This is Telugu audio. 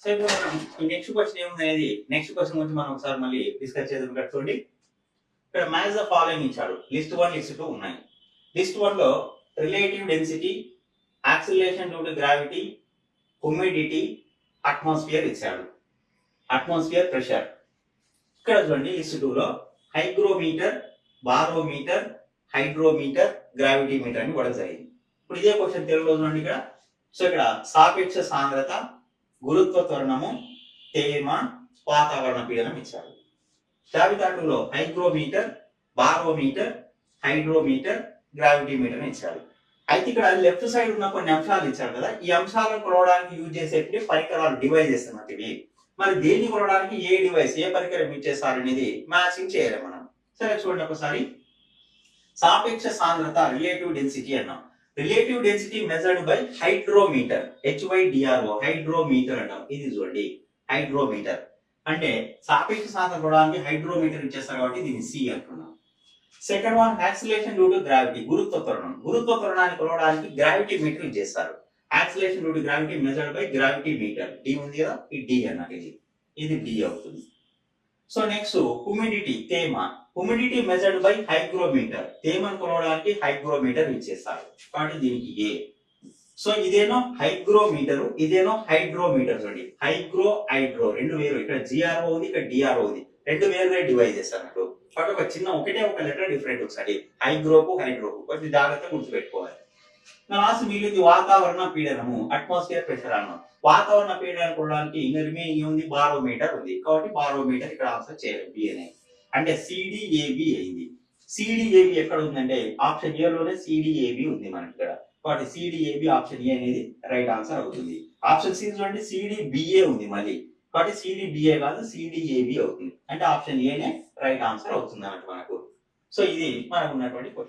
సో ఇప్పుడు మనం ఈ నెక్స్ట్ క్వశ్చన్ ఏముంది నెక్స్ట్ క్వశ్చన్ గురించి మనం ఒకసారి మళ్ళీ డిస్కస్ చేద్దాం. ఇక్కడ చూడండి, ఇక్కడ మ్యాచ్ ద ఫాలోయింగ్ ఇచ్చాడు. లిస్ట్ 1 లిస్ట్ 2 ఉన్నాయి. లిస్ట్ 1 లో relative density, acceleration due to gravity, humidity, atmosphere ఇచ్చాడు. Atmosphere pressure. ఇక్కడ చూడండి లిస్ట్ 2 లో hygrometer, barometer, hydrometer, gravity meter అని కూడా జరిగింది. ఇప్పుడు ఇదే క్వశ్చన్ తెలుగులో చూడండి ఇక్కడ. సో ఇక్కడ సాపేక్ష సాంద్రత, గురుత్వ త్వరణము, తేమ, వాతావరణ పీడనం ఇచ్చారు. జాబితా 2 లో hygrometer, barometer, hydrometer, gravity meter ఇచ్చారు. అయితే ఇక్కడ లెఫ్ట్ సైడ్ ఉన్న కొన్ని అంశాలు ఇచ్చారు కదా, ఈ అంశాలను కొలవడానికి యూజ్ చేసేటువంటి పరికరాలు, డివైజెస్ అన్నమాట ఇవి. మరి దేన్ని కొలవడానికి ఏ డివైస్, ఏ పరికరం యూజ్ చేస్తారు అనేది మ్యాచింగ్ చేయాలి మనం. సరే చూడండి ఒకసారి. సాపేక్ష సాంద్రత, రిలేటివ్ డెన్సిటీ అన్నాం. Relative density measured by hydrometer, HYDRO, hydrometer అంటాం. ఇది చూడండి హైడ్రోమీటర్ అంటే సాపేక్ష సాంద్రత కొలవడానికి హైడ్రోమీటర్ ఇచ్చేస్తారు కాబట్టి దీన్ని C అంటున్నాం. Second one acceleration due to gravity, గురుత్వ త్వరణం. గురుత్వ త్వరణాన్ని కొలవడానికి గ్రావిటీ మీటర్ యూజ్ చేస్తారు. Acceleration due to gravity measured by gravity meter. D ఉంది కదా, ఈ D అన్నమాట. ఇది D అవుతుంది. సో నెక్స్ట్ హ్యూమిడిటీ, తేమ. Humidity measured by hygrometer. తేమను కొలవడానికి హైగ్రోమీటర్ యూజ్ చేస్తారు కాబట్టి దీనికి A. సో ఇదేనో హైగ్రోమీటర్, ఇదేనో హైడ్రోమీటర్. చూడండి హైడ్రో రెండు వేరు. ఇక్కడ GRO ఉంది, ఇక్కడ DRO ఉంది. రెండు వేరు డివైజెస్ అన్నట్టు. కాబట్టి ఒక చిన్న ఒక లెటర్ డిఫరెంట్. ఒకసారి హైగ్రోకు హైడ్రోకు కొంచెం జాగ్రత్తగా గుర్తుపెట్టుకోవాలి. లాస్ట్ మిగిలింది వాతావరణ పీడనము, అట్మాస్ఫియర్ ప్రెషర్ అన్నాం. వాతావరణ పీడనం కొలవడానికి ఉంది, బారోమీటర్ ఉంది కాబట్టి బారోమీటర్ ఇక్కడ ఆన్సర్ చేయాలి B అనేది. అంటే CDAB అయింది. CDAB ఎక్కడ ఉందంటే ఆప్షన్ A లోనే CDAB ఉంది మనకి ఇక్కడ. కాబట్టి CDAB ఆప్షన్ A అనేది రైట్ ఆన్సర్ అవుతుంది. ఆప్షన్ C చూడండి CDBA ఉంది మళ్ళీ. కాబట్టి CDBA కాదు CDAB అవుతుంది. అంటే ఆప్షన్ A నే రైట్ ఆన్సర్ అవుతుంది అన్నట్టు మనకు. సో ఇది మనకు ఉన్నటువంటి క్వశ్చన్.